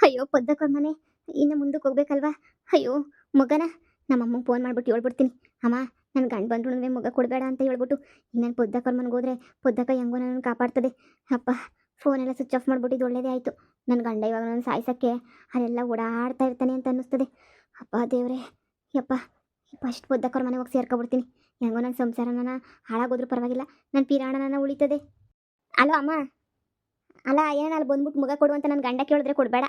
ಅಯ್ಯೋ ಪದ್ದಕ್ಕವ್ರ ಮನೆ ಇನ್ನು ಮುಂದಕ್ಕೆ ಹೋಗ್ಬೇಕಲ್ವಾ. ಅಯ್ಯೋ ಮಗನ ನಮ್ಮಮ್ಮಂಗೆ ಫೋನ್ ಮಾಡ್ಬಿಟ್ಟು ಹೇಳ್ಬಿಡ್ತೀನಿ. ಅಮ್ಮ ನನ್ನ ಗಂಡ ಬಂದ್ರು ಮಗ ಕೊಡಬೇಡ ಅಂತ ಹೇಳ್ಬಿಟ್ಟು ಇನ್ನೇನು ಪದ್ದಕ್ಕವ್ರ ಮನೆಗೆ ಹೋದ್ರೆ ಪದ್ದಕ್ಕ ಹೆಂಗೋ ನನ್ನ ಕಾಪಾಡ್ತದೆ. ಅಪ್ಪ ಫೋನೆಲ್ಲ ಸ್ವಿಚ್ ಆಫ್ ಮಾಡ್ಬಿಟ್ಟಿದ್ದು ಒಳ್ಳೇದೇ ಆಯಿತು. ನನ್ನ ಗಂಡ ಇವಾಗ ನನ್ನ ಸಾಯ್ಸೋಕ್ಕೆ ಅಲ್ಲೆಲ್ಲ ಓಡಾಡ್ತಾ ಇರ್ತಾನೆ ಅಂತ ಅನ್ನಿಸ್ತದೆ. ಅಪ್ಪ ದೇವ್ರೆ ಯಪ್ಪ ಫಸ್ಟ್ ಪದ್ದಕ್ಕವ್ರ ಮನೆ ಹೋಗಿ ಸೇರ್ಕೊಬಿಡ್ತೀನಿ. ಹೆಂಗೋ ನನ್ನ ಸಂಸಾರನ ಹಾಳಾಗೋದ್ರೂ ಪರವಾಗಿಲ್ಲ, ನನ್ನ ಪಿರಾಣನ ಉಳಿತದೆ. ಅಲೋ ಅಮ್ಮ, ಅಲ್ಲ ಏನ ಅಲ್ಲಿ ಬಂದ್ಬಿಟ್ಟು ಮಗ ಕೊಡು ಅಂತ ನನ್ನ ಗಂಡ ಕೇಳಿದ್ರೆ ಕೊಡಬೇಡ.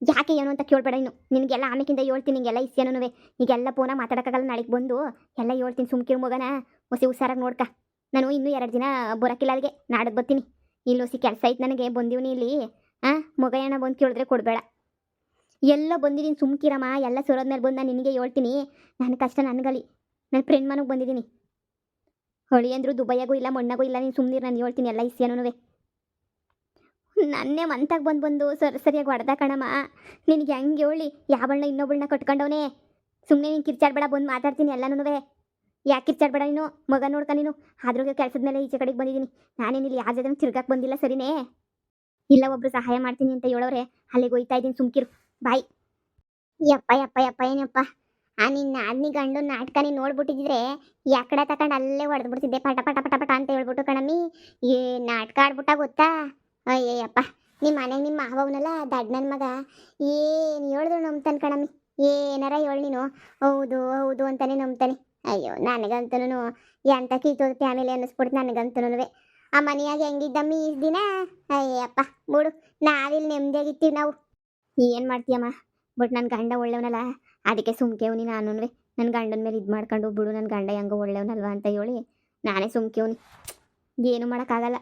ಯಾಕೆ ಏನು ಅಂತ ಕೇಳಬೇಡ. ಇನ್ನು ನಿನಗೆಲ್ಲ ಆಮೇಕಿಂದ ಹೇಳ್ತೀನಿ. ನಿಂಗೆಲ್ಲ ಇಸ್ಯನೂ ಈಗೆಲ್ಲ ಫೋನ ಮಾತಾಡೋಕ್ಕಾಗಲ್ಲ. ನಾಳೆಗೆ ಬಂದು ಎಲ್ಲ ಹೇಳ್ತೀನಿ. ಸುಮ್ಕಿರು ಮಗನ ಹೊಸಿ ಹುಷಾರಾಗಿ ನೋಡ್ಕ. ನಾನು ಇನ್ನೂ 2 ದಿನ ಬರೋಕ್ಕಿಲ್ಲ ಅಲ್ಲಿಗೆ, ನಾಡದ್ದು ಬರ್ತೀನಿ. ಇಲ್ಲಿ ಹೊಸಿ ಕೆಲಸ ಐತೆ ನನಗೆ, ಬಂದೀವ್ನಿ ಇಲ್ಲಿ. ಮಗ ಏನ ಬಂದು ಕೇಳಿದ್ರೆ ಕೊಡಬೇಡ. ಎಲ್ಲ ಬಂದಿದ್ದೀನಿ ಸುಮ್ಕಿರಮ್ಮ. ಎಲ್ಲ ಸರೋದ್ಮೇಲೆ ಬಂದು ನಾನು ನಿನಗೆ ಹೇಳ್ತೀನಿ. ನನ್ನ ಕಷ್ಟ ನನಗಲಿ. ನನ್ನ ಫ್ರೆಂಡ್ ಮನೆಗೆ ಬಂದಿದ್ದೀನಿ. ಹೊಳಿ ಅಂದ್ರು ದುಬೈಯಾಗೂ ಇಲ್ಲ ಮಣ್ಣಾಗೂ ಇಲ್ಲ. ನೀನು ಸುಮ್ಮನಿರು, ನಾನು ಹೇಳ್ತೀನಿ ಎಲ್ಲ ಇಸ್ಯನೂ. ನನ್ನೇ ಮಂತಾಗ ಬಂದು ಸರಿಯಾಗಿ ಹೊಡೆದ ಕಣಮ್ಮ. ನಿನಗೆ ಹೆಂಗೆ ಹೇಳಿ ಯಾವಳನ್ನ ಇನ್ನೊಬ್ಬಳನ್ನ ಕಟ್ಕೊಂಡವನೇ. ಸುಮ್ಮನೆ ನೀನು ಕಿರ್ಚಾಡ್ಬೇಡ, ಬಂದು ಮಾತಾಡ್ತೀನಿ ಎಲ್ಲನೂ. ಯಾಕೆ ಕಿರ್ಚಾಡ್ಬೇಡ ನೀನು, ಮಗ ನೋಡ್ಕ ನೀನು. ಆದ್ರೂ ಕೆಲಸದ ಮೇಲೆ ಈಚೆ ಕಡೆಗೆ ಬಂದಿದ್ದೀನಿ. ನಾನೇನಿಲ್ಲ ಯಾರ ಜೊತೆ ತಿರ್ಗಕ್ಕೆ ಬಂದಿಲ್ಲ ಸರಿನೇ. ಇಲ್ಲ ಒಬ್ರು ಸಹಾಯ ಮಾಡ್ತೀನಿ ಅಂತ ಹೇಳೋರೆ ಅಲ್ಲಿಗೆ ಹೋಯ್ತಾ ಇದ್ದೀನಿ. ಸುಮ್ಕಿರು ಬಾಯ್. ಯಪ್ಪ ಯಪ್ಪ ಯಪ್ಪ ಏನಪ್ಪ ನಿನ್ನ ನಾದ್ನಿ ಗಂಡು ನಾಟಕ ನೀನು ನೋಡ್ಬಿಟ್ಟಿದ್ರೆ ಯಾಕಡೆ ತಗೊಂಡು ಅಲ್ಲೇ ಹೊಡೆದ್ಬಿಡ್ತಿದ್ದೆ ಪಟ ಪಟ ಪಟ ಪಟ ಅಂತ ಹೇಳ್ಬಿಟ್ಟು ಕಣಮ್ಮಿ. ಏ ನಾಟಕ ಆಡ್ಬಿಟ್ಟ ಗೊತ್ತಾ. ಅಯ್ಯಯ್ಯಪ್ಪ ನಿಮ್ಮ ಮನೆಗೆ ನಿಮ್ಮ ಮಾವವನಲ್ಲ ದಡ್ ನನ್ನ ಮಗ ಏನು ಹೇಳಿದ್ರು ನಂಬ್ತಾನೆ ಕಣಮ್ಮಿ. ಏನಾರ ಹೇಳಿ ನೀನು ಹೌದು ಹೌದು ಅಂತಾನೆ ನಂಬ್ತಾನೆ. ಅಯ್ಯೋ ನನಗಂತನೂ ಎಂತ ಕೀತೋದು ಫ್ಯಾಮಿಲಿ ಅನ್ನಿಸ್ಬಿಡ್ತು ನನಗಂತನೂ. ಆ ಮನೆಯಾಗ ಹೆಂಗಿದ್ದಮ್ಮಿ ಈ ದಿನ. ಅಯ್ಯಪ್ಪ ಬಿಡು, ನಾವಿಲ್ಲಿ ನೆಮ್ಮದಿಯಾಗಿರ್ತೀವಿ ನಾವು. ಏನು ಮಾಡ್ತೀಯಮ್ಮ. ಬಟ್ ನನ್ನ ಗಂಡ ಒಳ್ಳೆಯವನಲ್ಲ, ಅದಕ್ಕೆ ಸುಮ್ಕೆವ್ನಿ ನಾನು. ನನ್ನ ಗಂಡನ ಮೇಲೆ ಇದು ಮಾಡ್ಕೊಂಡು ಬಿಡು, ನನ್ನ ಗಂಡ ಹೆಂಗೋ ಒಳ್ಳೆಯವನಲ್ವ ಅಂತ ಹೇಳಿ ನಾನೇ ಸುಮ್ಕೆವ್ನಿ. ಏನು ಮಾಡೋಕ್ಕಾಗಲ್ಲ.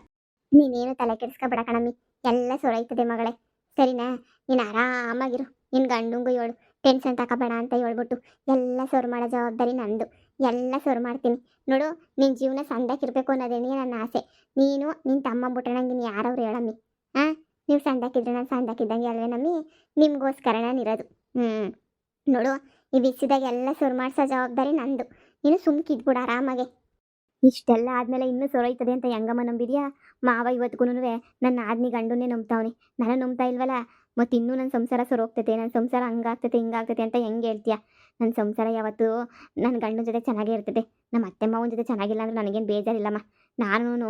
ನೀನೇನು ತಲೆ ಕೆಡಿಸ್ಕೊಬೇಡ ಕಣಮ್ಮಿ, ಎಲ್ಲ ಸೊರೈತದೆ ಮಗಳೇ ಸರಿನಾ. ನೀನು ಆರಾಮಾಗಿರು. ನಿನ್ನ ಗಂಡಂಗೂ ಹೇಳು ಟೆನ್ಷನ್ ತಗೋಬೇಡ ಅಂತ ಹೇಳ್ಬಿಟ್ಟು ಎಲ್ಲ ಸೊರು ಮಾಡೋ ಜವಾಬ್ದಾರಿ ನಂದು. ಎಲ್ಲ ಸೊರು ಮಾಡ್ತೀನಿ ನೋಡು. ನಿನ್ನ ಜೀವನ ಸಂದಾಕಿರ್ಬೇಕು ಅನ್ನೋದೇನೇ ನನ್ನ ಆಸೆ. ನೀನು ನಿನ್ನ ತಮ್ಮ ಬಿಟ್ರೆ ನಂಗೆ ಇನ್ನು ಯಾರವ್ರು ಹೇಳಮ್ಮಿ. ನೀವು ಸಂದಾಕಿದ್ರೆ ನಾನು ಸಂದಾಕಿದ್ದಂಗೆ ಅಲ್ವೇ ನಮ್ಮಿ. ನಿಮಗೋಸ್ಕರ ನಾನು ಇರೋದು. ನೋಡು ಈ ಬಿಸಿದಾಗ ಎಲ್ಲ ಸೊರು ಮಾಡಿಸೋ ಜವಾಬ್ದಾರಿ ನಂದು. ನೀನು ಸುಮ್ಕಿದ್ಬಿಡು ಆರಾಮಾಗೆ. ಇಷ್ಟೆಲ್ಲ ಆದಮೇಲೆ ಇನ್ನೂ ಸೊರೈತದೆ ಅಂತ ಹೆಂಗಮ್ಮ ನಂಬಿದ್ಯಾ. ಮಾವ ಇವತ್ತಿಗೂ ನನ್ನ ಆದ್ನಿ ಗಂಡನ್ನೇ ನಂಬ್ತಾವನೆ, ನಾನು ನಂಬ್ತಾ ಇಲ್ವಲ್ಲ. ಮತ್ತು ಇನ್ನೂ ನನ್ನ ಸಂಸಾರ ಸೊರೋಗ್ತೈತೆ, ನನ್ನ ಸಂಸಾರ ಹಂಗಾಗ್ತೈತೆ ಹಿಂಗಾಗ್ತೈತೆ ಅಂತ ಹೆಂಗೆ ಹೇಳ್ತೀಯ. ನನ್ನ ಸಂಸಾರ ಯಾವತ್ತೂ ನನ್ನ ಗಂಡನ ಜೊತೆ ಚೆನ್ನಾಗೇ ಇರ್ತದೆ. ನಮ್ಮ ಅತ್ತೆ ಮಾವನ ಜೊತೆ ಚೆನ್ನಾಗಿಲ್ಲ ಅಂದ್ರೆ ನನಗೇನು ಬೇಜಾರಿಲ್ಲಮ್ಮ. ನಾನು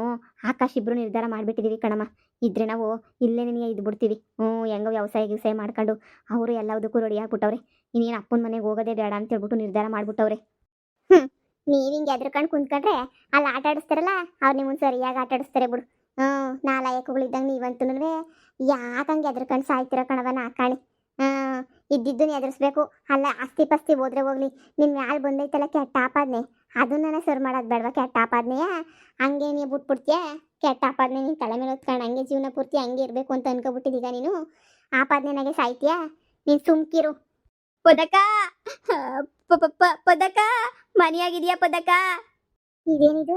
ಆಕಾಶ್ ಇಬ್ಬರು ನಿರ್ಧಾರ ಮಾಡಿಬಿಟ್ಟಿದ್ದೀವಿ ಕಣಮ್ಮ. ಇದ್ರೆ ನಾವು ಇಲ್ಲೇ ನಿನಗೆ ಇದ್ಬಿಡ್ತೀವಿ. ಹೆಂಗೋ ವ್ಯವಸಾಯ ಮಾಡ್ಕೊಂಡು ಅವರು ಎಲ್ಲದಕ್ಕೂ ರೆಡಿ ಆಗ್ಬಿಟ್ಟವ್ರೆ. ಇನ್ನೇನು ಅಪ್ಪನ ಮನೆಗೆ ಹೋಗೋದೇ ಬೇಡ ಅಂತ ಹೇಳ್ಬಿಟ್ಟು ನಿರ್ಧಾರ ಮಾಡಿಬಿಟ್ಟವ್ರೆ. ನೀವು ಹಿಂಗೆ ಎದ್ರಕೊಂಡು ಕುಂತ್ಕೊಂಡ್ರೆ ಅಲ್ಲಿ ಆಟ ಆಡಿಸ್ತಾರಲ್ಲ ಅವ್ರು ನಿಮ್ಮನ್ನು ಸರಿಯಾಗಿ ಆಟ ಆಡಿಸ್ತಾರೆ ಬಿಡು. ನಾಲಾಯಕಗಳಿದ್ದಂಗೆ ನೀವಂತೂ ಯಾಕಂಗೆ ಎದ್ರಕೊಂಡು ಸಾಯ್ತಿರೋ ಕಣವ ನಾಕಾಣಿ. ಇದ್ದಿದ್ದನ್ನು ಎದುರಿಸ್ಬೇಕು. ಅಲ್ಲ ಆಸ್ತಿ ಪಾಸ್ತಿ ಹೋದ್ರೆ ಹೋಗ್ಲಿ, ನಿಮ್ಮ ಮ್ಯಾಲೆ ಬಂದೈತಲ್ಲ ಕೆಟ್ಟ ಆಪಾದನೆ, ಅದನ್ನ ಸರ್ ಮಾಡೋದು ಬೇಡವಾ. ಕೆಟ್ಟ ಆಪಾದನೆಯ ಹಂಗೆ ನೀವು ಬಿಟ್ಬಿಡ್ತೀಯ. ಕೆಟ್ಟ ಆಪಾದನೆ ನೀನು ತಲೆ ಮೇಲೆ ಹೊತ್ಕೊಂಡು ಹಂಗೆ ಜೀವನ ಪೂರ್ತಿ ಹಂಗೆ ಇರಬೇಕು ಅಂತ ಅನ್ಕೊಬಿಟ್ಟಿದ್ದೀಗ ನೀನು. ಆಪಾದನೆನಾಗೆ ಸಾಯ್ತೀಯಾ. ನೀನು ಸುಮ್ಕಿರು. ಪದಕ ಪದಕ ಮನೆಯಾಗಿದೆಯಾ ಪದಕ. ಇದೇನಿದು,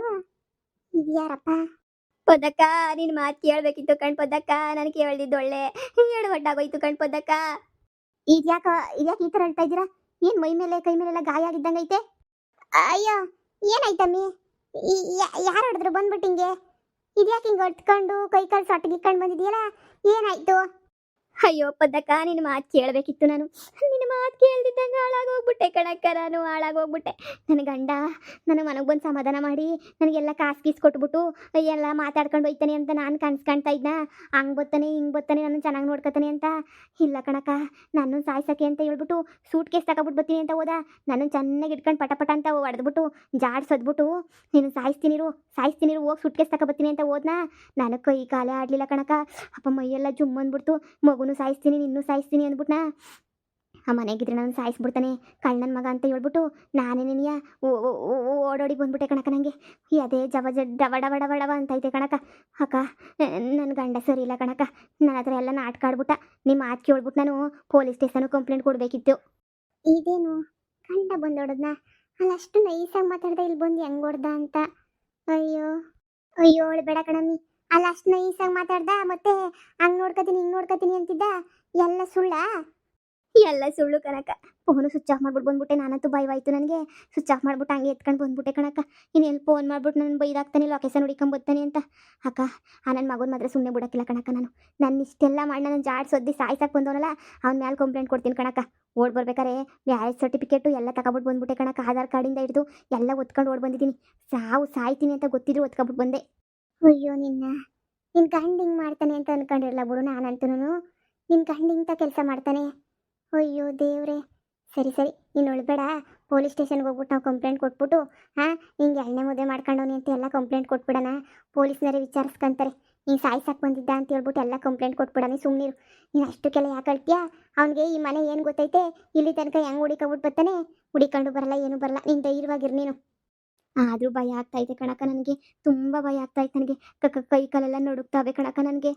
ಇದ್ಯಾರಪ್ಪ ಪದಕ. ನಿನ್ನ ಮಾತು ಕೇಳಬೇಕಿತ್ತು ಕಣ್ ಪದಕ. ನನಗೆ ಕೇಳ್ದಿದ್ದು ಒಳ್ಳೆ ಎಡವಟ್ಟಾಗೋಯ್ತು ಕಣ್ ಪದಕ. ಇದ್ಯಾಕೆ ಈ ಥರ ಹೇಳ್ತಾ ಇದ್ದೀರಾ. ಏನು ಮೈ ಮೇಲೆ ಕೈ ಮೇಲೆಲ್ಲ ಗಾಯ ಆಗಿದ್ದಂಗೈತೆ. ಅಯ್ಯೋ ಏನಾಯ್ತಮ್ಮಿ, ಯಾರು ಹೊಡೆದ್ರು ಬಂದ್ಬಿಟ್ಟು ಹಿಂಗೆ. ಇದ್ಯಾಕೆ ಹಿಂಗೆ ಹೊಡ್ಕೊಂಡು ಕೈ ಕಾಲು ಸೊಟ್ಟಿಗಿಕ್ಕೊಂಡು ಬಂದಿದೆಯಲ್ಲ, ಏನಾಯ್ತು. ಅಯ್ಯೋ ಪದಕ ನಿನ್ನ ಮಾತು ಕೇಳಬೇಕಿತ್ತು. ನಾನು ನಿನ್ನ ಮಾತು ಕೇಳ್ದಿದ್ದಂಗೆ ಹಾಳಾಗೋಗ್ಬಿಟ್ಟೆ ಕಣಕ್ಕ. ನಾನು ಹಾಳಾಗೋಗ್ಬಿಟ್ಟೆ. ನನ್ನ ಗಂಡ ನನಗೆ ಮನೆಗೆ ಬಂದು ಸಮಾಧಾನ ಮಾಡಿ ನನಗೆಲ್ಲ ಕಾಸು ಗೀಸ್ ಕೊಟ್ಬಿಟ್ಟು ಎಲ್ಲ ಮಾತಾಡ್ಕೊಂಡು ಹೋಯ್ತಾನೆ ಅಂತ ನಾನು ಕಾಣ್ತಾ ಇದ್ನ. ಹಂಗೆ ಬರ್ತಾನೆ ಹಿಂಗೆ ಬರ್ತಾನೆ, ನಾನು ಚೆನ್ನಾಗಿ ನೋಡ್ಕೊತಾನೆ ಅಂತ. ಇಲ್ಲ ಕಣಕ್ಕ, ನಾನು ಸಾಯ್ಸಕ್ಕೆ ಅಂತ ಹೇಳ್ಬಿಟ್ಟು ಸೂಟ್ ಕೇಸ್ ತಗೊಬಿಟ್ಟು ಬರ್ತೀನಿ ಅಂತ ಹೋದ. ನಾನು ಚೆನ್ನಾಗಿ ಇಟ್ಕೊಂಡು ಪಟ ಪಟ ಅಂತ ಹೊಡೆದ್ಬಿಟ್ಟು ಜಾಡ್ಸದ್ಬಿಟ್ಟು ನೀನು ಸಾಯಿಸ್ತೀನಿರು ಹೋಗಿ ಸೂಟ್ ಕೇಸ್ ತಗೊಬರ್ತೀನಿ ಅಂತ ಹೋದ್ನ. ನಾನು ಕೈ ಕಾಲೇ ಆಡಲಿಲ್ಲ ಕಣಕ್ಕ. ಅಪ್ಪ ಮೈಯೆಲ್ಲ ಜುಮ್ ಅಂದ್ಬಿಡ್ತು. ಮಗುನು ಸಾಯಿಸ್ತೀನಿ ನಿನ್ನೂ ಸಾಯಿಸ್ತೀನಿ ಅಂದ್ಬಿಟ್ನಾ. ಆ ಮನೆಗಿದ್ರೆ ನಾನು ಸಾಯಿಸ್ಬಿಡ್ತಾನೆ ಕಳ್ಳನ ಮಗ ಅಂತ ಹೇಳ್ಬಿಟ್ಟು ನಾನೇ ನಿನಯ ಓಡೋಡಿ ಬಂದ್ಬಿಟ್ಟೆ ಕಣಕ. ನನಗೆ ಅದೇ ಡವ ಡವ ಡವ ಡವ ಅಂತೈತೆ ಕಣಕ. ಅಕ್ಕ ನನ್ನ ಗಂಡ ಸರಿ ಇಲ್ಲ ಕಣಕ. ನನ್ನ ಹತ್ರ ಎಲ್ಲ ನಾಟಕ ಆಡ್ಬಿಟ್ಟ. ನಿಮ್ಮ ಮಾತು ಕೇಳ್ಬಿಟ್ಟು ನಾನು ಪೊಲೀಸ್ ಸ್ಟೇಷನ್ಗೆ ಕಂಪ್ಲೇಂಟ್ ಕೊಡಬೇಕಿತ್ತು. ಇದೇನು ಗಂಡ ಬಂದೋಡದ್ನ ಅಲ್ಲಿ ಅಷ್ಟು ನೈಸಾಗಿ ಮಾತಾಡ್ದೆ, ಇಲ್ಲಿ ಬಂದು ಹೆಂಗೆ ಹೊಡ್ದ ಅಂತ. ಅಯ್ಯೋ ಅಯ್ಯೋ ಬೇಡ ಕಣಮ್ಮಿ. ಅಲ್ಲ ಅಷ್ಟು ನೈಸಾಗಿ ಮಾತಾಡ್ದ, ಮತ್ತೆ ಹಂಗೆ ನೋಡ್ಕೊತೀನಿ ಹಿಂಗೆ ನೋಡ್ಕೊತೀನಿ ಅಂತಿದ್ದ. ಎಲ್ಲ ಸುಳ್ಳ. ಎಲ್ಲ ಸುಳ್ಳು ಕಣಕ್ಕ. ಫೋನು ಸ್ವಿಚ್ ಆಫ್ ಮಾಡ್ಬಿಟ್ಟು ಬಂದ್ಬಿಟ್ಟೆ. ನಾನಂತೂ ಭಯವಾಯ್ತು ನನಗೆ. ಸ್ವಿಚ್ ಆಫ್ ಮಾಡ್ಬಿಟ್ಟು ಹಂಗೆ ಎತ್ಕೊಂಡು ಬಂದ್ಬಿಟ್ಟೆ ಕಣಕ್ಕ. ಇನ್ನೆಲ್ಲಿ ಫೋನ್ ಮಾಡ್ಬಿಟ್ಟು ನಾನು ಬೈದಾಗ್ತಾನೆ, ಲೊಕೇಶನ್ ಹುಡ್ಕೊಂಬರ್ತಾನೆ ಅಂತ. ಅಕ್ಕ, ಆ ನನ್ನ ಮಗನ ಮಾತ್ರ ಸುಮ್ಮನೆ ಬಿಡೋಕ್ಕಿಲ್ಲ ಕಣಕ್ಕ ನಾನು. ನನ್ನ ಇಷ್ಟೆಲ್ಲ ಮಾಡಿ ನನ್ನ ಜಾಡ್ ಸೊದ್ದಿ ಸಾಯ್ಸಕ್ಕೆ ಬಂದವನಲ್ಲ, ಅವ್ನ ಮೇಲೆ ಕಂಪ್ಲೇಂಟ್ ಕೊಡ್ತೀನಿ ಕಣಕ್ಕ. ಓಡ್ ಬರ್ಬೇಕಾರೆ ಮ್ಯಾರೇಜ್ ಸರ್ಟಿಫಿಕೇಟು ಎಲ್ಲ ತಗೊಬಿಟ್ಟು ಬಂದ್ಬಿಟ್ಟೆ ಕಣಕ್ಕ. ಆಧಾರ್ ಕಾರ್ಡಿಂದ ಹಿಡಿದು ಎಲ್ಲ ಒತ್ಕೊಂಡು ಓಡ್ ಬಂದಿದ್ದೀನಿ. ಸಾಯ್ತೀನಿ ಅಂತ ಗೊತ್ತಿದ್ರು ಒತ್ಕೊಬಿಟ್ಟು ಬಂದೆ. ಅಯ್ಯೋ ನಿನ್ನ ಗಂಡ ಹಿಂಗೆ ಮಾಡ್ತಾನೆ ಅಂತ ಅನ್ಕೊಂಡಿರಲ್ಲ ಬಿಡು. ನಾನಂತೂ ನಿನ್ನ ಗಂಡ ಇಂಥ ಕೆಲಸ ಮಾಡ್ತಾನೆ. ಅಯ್ಯೋ ದೇವ್ರೆ. ಸರಿ ನೀನು ಉಳ್ಬೇಡ. ಪೊಲೀಸ್ ಸ್ಟೇಷನ್ಗೆ ಹೋಗ್ಬಿಟ್ಟು ನಾವು ಕಂಪ್ಲೇಂಟ್ ಕೊಟ್ಬಿಟ್ಟು ಹಿಂಗೆ ಎಣ್ಣೆ ಮುದ್ದೆ ಮಾಡ್ಕೊಂಡವನಿ ಅಂತ ಎಲ್ಲ ಕಂಪ್ಲೇಂಟ್ ಕೊಟ್ಬಿಡೋಣ. ಪೊಲೀಸ್ನವರೇ ವಿಚಾರಿಸ್ಕೊಂತಾರೆ. ನೀನು ಸಾಯ್ಸಕ್ಕೆ ಬಂದಿದ್ದ ಅಂತ ಹೇಳ್ಬಿಟ್ಟು ಎಲ್ಲ ಕಂಪ್ಲೇಂಟ್ ಕೊಟ್ಬಿಡೋಣ. ಸುಮ್ಮನಿರು. ನೀನು ಅಷ್ಟಕ್ಕೆಲ್ಲ ಯಾಕೆ ಅಳ್ತೀಯಾ? ಅವ್ನಿಗೆ ಈ ಮನೆ ಏನು ಗೊತ್ತೈತೆ? ಇಲ್ಲಿ ತನಕ ಹೆಂಗೆ ಹುಡಿಕೊಬಿಟ್ಟು ಬರ್ತಾನೆ? ಹುಡಿಕೊಂಡು ಬರಲ್ಲ, ಏನು ಬರಲ್ಲ. ನೀನು ಧೈರ್ಯವಾಗಿರು ನೀನು. ಆದರೂ ಭಯ ಆಗ್ತೈತೆ ಕಣಕ್ಕ ನನಗೆ. ತುಂಬ ಭಯ ಆಗ್ತಾಯಿತ್ತು ನನಗೆ. ಕೈ ಕಾಲೆಲ್ಲ ನಡುಕ್ತಾವೆ ಕಣಕ್ಕ ನನಗೆ.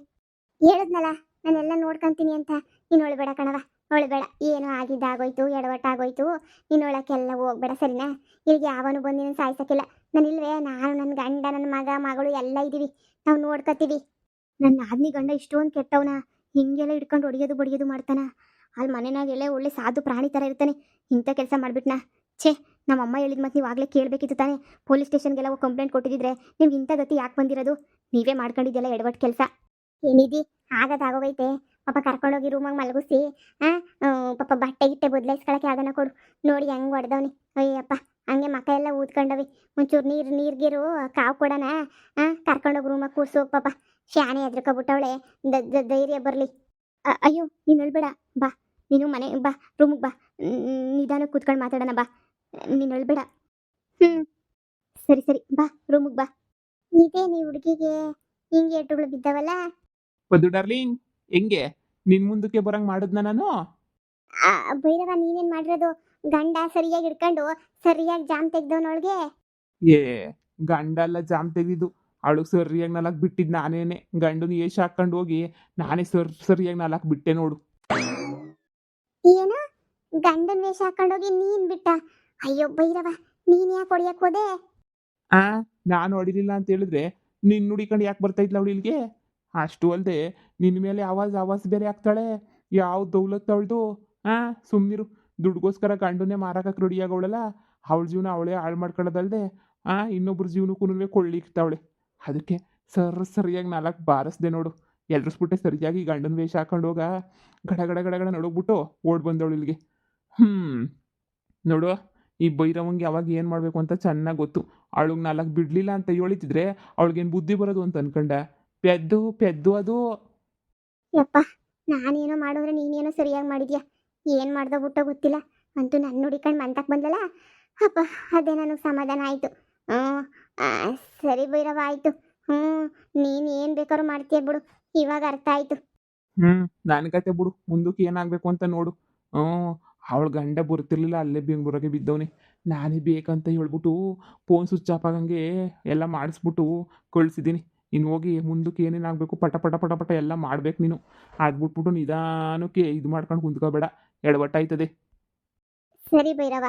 ಹೇಳಿದ್ನಲ್ಲ ನಾನೆಲ್ಲ ನೋಡ್ಕೊಂತೀನಿ ಅಂತ. ನೀನು ಒಳಬೇಡ ಕಣವ, ಒಳಬೇಡ. ಏನೋ ಆಗಿದ್ದಾಗೋಯ್ತು, ಎಡವಟ್ಟಾಗೋಯ್ತು. ನೀನು ಒಳಕ್ಕೆಲ್ಲ ಹೋಗ್ಬೇಡ, ಸರಿನಾ? ಇಲ್ಲಿಗೆ ಯಾವನು ಬಂದು ನೀನು ಸಾಯ್ಸಕ್ಕಿಲ್ಲ. ನಾನಿಲ್ವೇ? ನಾನು, ನನ್ನ ಗಂಡ, ನನ್ನ ಮಗಳು ಎಲ್ಲ ಇದ್ದೀವಿ. ನಾವು ನೋಡ್ಕೊತೀವಿ. ನನ್ನ ಆದ್ನಿ ಗಂಡ ಇಷ್ಟೊಂದು ಕೆಟ್ಟವನ. ಹಿಂಗೆಲ್ಲ ಹಿಡ್ಕೊಂಡು ಹೊಡಿಯೋದು ಬಡಿಯೋದು ಮಾಡ್ತಾನ. ಅಲ್ಲಿ ಮನೆನಾಗೆಲ್ಲ ಒಳ್ಳೆ ಸಾಧು ಪ್ರಾಣಿ ಥರ ಇರ್ತಾನೆ. ಇಂಥ ಕೆಲಸ ಮಾಡಿಬಿಟ್ನಾ? ಛೇ, ನಮ್ಮಮ್ಮ ಹೇಳಿದ ಮತ್ತೆ ನೀವು ಆಗಲೇ ಕೇಳಬೇಕಿತ್ತು ತಾನೇ. ಪೊಲೀಸ್ ಸ್ಟೇಷನ್ಗೆಲ್ಲ ಹೋಗಿ ಕಂಪ್ಲೇಂಟ್ ಕೊಟ್ಟಿದ್ದಿದ್ರೆ ನಿಮ್ಗೆ ಇಂಥ ಗತಿ ಯಾಕೆ ಬಂದಿರೋದು? ನೀವೇ ಮಾಡ್ಕೊಂಡಿದ್ದೆಲ್ಲ ಎಡವಟ್ಟು ಕೆಲಸ. ಏನಿದಿ ಆಗೋಗೈತೆ. ಪಾಪ ಕರ್ಕೊಂಡೋಗಿ ರೂಮಾಗ ಮಲಗಿಸಿ ಪಾಪ ಬಟ್ಟೆ ಗಿಟ್ಟೆ ಬದಲಾಯಿಸ್ಕೊಳಕ್ಕೆ ಅದನ್ನ ಕೊಡು. ನೋಡಿ ಹೆಂಗೆ ಹೊಡೆದವನಿ. ಅಯ್ಯಪ್ಪ, ಹಂಗೆ ಮಕ್ಕ ಎಲ್ಲ ಊದ್ಕೊಂಡವಿ. ಒಂಚೂರು ನೀರ್ಗಿರು ಕಾವು ಕೊಡೋಣ. ಕರ್ಕೊಂಡೋಗಿ ರೂಮಾಗ ಕೂರ್ಸೋಗಿ ಪಾಪ. ಶಾನೆ ಎದ್ರಕೊಬಿಟ್ಟವಳೆ. ಧೈರ್ಯ ಬರಲಿ. ಅಯ್ಯೋ, ನೀನು ಹೇಳ್ಬೇಡ. ಬಾ, ನೀನು ಮನೆ ಬಾ, ರೂಮಿಗೆ ಬಾ. ನಿಧಾನಕ್ಕೆ ಕೂತ್ಕೊಂಡು ಮಾತಾಡೋಣ. ಬಾ, ನೀನು ಹೇಳ್ಬೇಡ. ಸರಿ ಬಾ, ರೂಮಿಗೆ ಬಾ. ಇದೇ ನೀ ಹುಡುಗಿಗೆ ಹಿಂಗೆ ಏಟುಗಳು ಬಿದ್ದಾವಲ್ಲ. ಪದು ಡಾರ್ಲಿಂಗ್, ಹೆಂಗೆ ನಿನ್ ಮುಂದಕ್ಕೆ ಬರಂಗ್ ಮಾಡಿದ್ನ ನಾನು? ಭೈರವ, ನೀನೇನ್ ಮಾಡಿರೋದು? ಗಂಡ ಸರಿಯಾಗಿ ಹಿಡ್ಕೊಂಡು ಸರಿಯಾಗಿ ಜಾಮ್ ತೆಗ್ದವನೊಳಗೆ. ಏ, ಗಂಡ ಎಲ್ಲ ಜಾಮ್ ತೆಗೆದಿದ್ದು. ಅವಳು ಸರಿಯಾಗಿ ನಾಲ್ಕು ಬಿಟ್ಟಿದ್ ನಾನೇನೆ. ಗಂಡನ ಏಷ್ ಹಾಕೊಂಡು ಹೋಗಿ ನಾನೇ ಸರಿಯಾಗಿ ನಾಲ್ಕು ಬಿಟ್ಟೆ ನೋಡು. ಏನು? ಗಂಡನ ವೇಷ ಹಾಕೊಂಡೋಗಿ ನೀನ್ ಬಿಟ್ಟ? ಅಯ್ಯೋ ಭೈರವ, ನೀನ್ ಯಾಕೆ ಹೊಡಿಯಕ್ ಹೋದೆ? ನಾನು ಹೊಡಿಲಿಲ್ಲ ಅಂತ ಹೇಳಿದ್ರೆ ನಿನ್ನ ನುಡಿಕೊಂಡು ಯಾಕೆ ಬರ್ತಾ ಇದ್ಲ ಅವಳು ಇಲ್ಲಿಗೆ? ಅಷ್ಟು ಅಲ್ಲದೆ ನಿನ್ನ ಮೇಲೆ ಆವಾಜ್ ಬೇರೆ ಆಗ್ತಾಳೆ. ಯಾವ ದೌಲತ್ ಅವಳ್ದು? ಸುಮ್ಮನಿರು. ದುಡ್ಗೋಸ್ಕರ ಗಂಡನ್ನೇ ಮಾರಾಕಕ್ಕೆ ರೆಡಿ ಆಗೋಳಲ್ಲ. ಅವಳ ಜೀವನ ಅವಳೇ ಹಾಳು ಮಾಡ್ಕೊಳ್ಳೋದಲ್ದೆ ಇನ್ನೊಬ್ರ ಜೀವನಕ್ಕೂ ಕೊಳ್ಳಿಕ್ತಾವಳೆ. ಅದಕ್ಕೆ ಸರಿಯಾಗಿ ನಾಲ್ಕು ಬಾರಿಸ್ದೆ ನೋಡು. ಎಲ್ರಿಸ್ಬಿಟ್ಟೆ ಸರಿಯಾಗಿ ಗಂಡನ ವೇಷ ಹಾಕೊಂಡು ಹೋಗ ಗಡ ನಡೋಗ್ಬಿಟ್ಟು ಓಡ್ ಬಂದವಳು ಇಲ್ಲಿಗೆ. ನೋಡು, ಈ ಭೈರವಂಗೆ ಯಾವಾಗ ಏನು ಮಾಡಬೇಕು ಅಂತ ಚೆನ್ನಾಗಿ ಗೊತ್ತು. ಅವಳಿಗೆ ನಾಲ್ಕು ಬಿಡಲಿಲ್ಲ ಅಂತ ಹೇಳಿದ್ರೆ ಅವಳಿಗೇನು ಬುದ್ಧಿ ಬರೋದು ಅಂತ ಅನ್ಕೊಂಡ. ಪೆದ್ದು ಅದು. ಯಪ್ಪ, ನಾನೇನೋ ಮಾಡಿದ್ರೆ ನೀನೇನೋ ಸರಿಯಾಗಿ ಮಾಡಿದ್ಯಾ. ಏನು ಮಾಡ್ದೋ ಬಿಟ್ಟೋ ಗೊತ್ತಿಲ್ಲ. ಅಂತೂ ನನ್ನ ನೋಡಿಕೊಂಡು ಮಂತಕ್ಕೆ ಬಂದಲ್ಲ. ಅಪ್ಪ, ಅದೇ ನನಗೆ ಸಮಾಧಾನ ಆಯಿತು. ಸರಿ ಭೈರವ, ಆಯಿತು. ನೀನು ಏನು ಬೇಕಾದ್ರೂ ಮಾಡ್ತೀಯ ಬಿಡು. ಇವಾಗ ಅರ್ಥ ಆಯಿತು. ನನಗತ್ತೆ ಬಿಡು, ಮುಂದಕ್ಕೆ ಏನಾಗಬೇಕು ಅಂತ ನೋಡು. ಅವಳ ಗಂಡ ಬರ್ತಿರ್ಲಿಲ್ಲ, ಅಲ್ಲೇ ಬೆಂಗ್ಳೂರಾಗೆ ಬಿದ್ದವನೇ. ನಾನೇ ಬೇಕಂತ ಹೇಳ್ಬಿಟ್ಟು ಫೋನ್ ಸ್ವಿಚ್ ಆಫ್ ಆಗಂಗೆ ಎಲ್ಲ ಮಾಡಿಸ್ಬಿಟ್ಟು ಕಳಿಸಿದ್ದೀನಿ. ಇನ್ನು ಹೋಗಿ ಮುಂದಕ್ಕೆ ಏನೇನಾಗಬೇಕು ಪಟ ಎಲ್ಲ ಮಾಡ್ಬೇಕು ನೀನು. ಅದ್ಬಿಟ್ಬಿಟ್ಟು ನಿಧಾನಕ್ಕೆ ಇದು ಮಾಡ್ಕೊಂಡು ಕುಂತ್ಕೋಬೇಡ, ಎಡವಟ್ಟಾಯ್ತದೆ. ಸರಿ ಭೈರವ.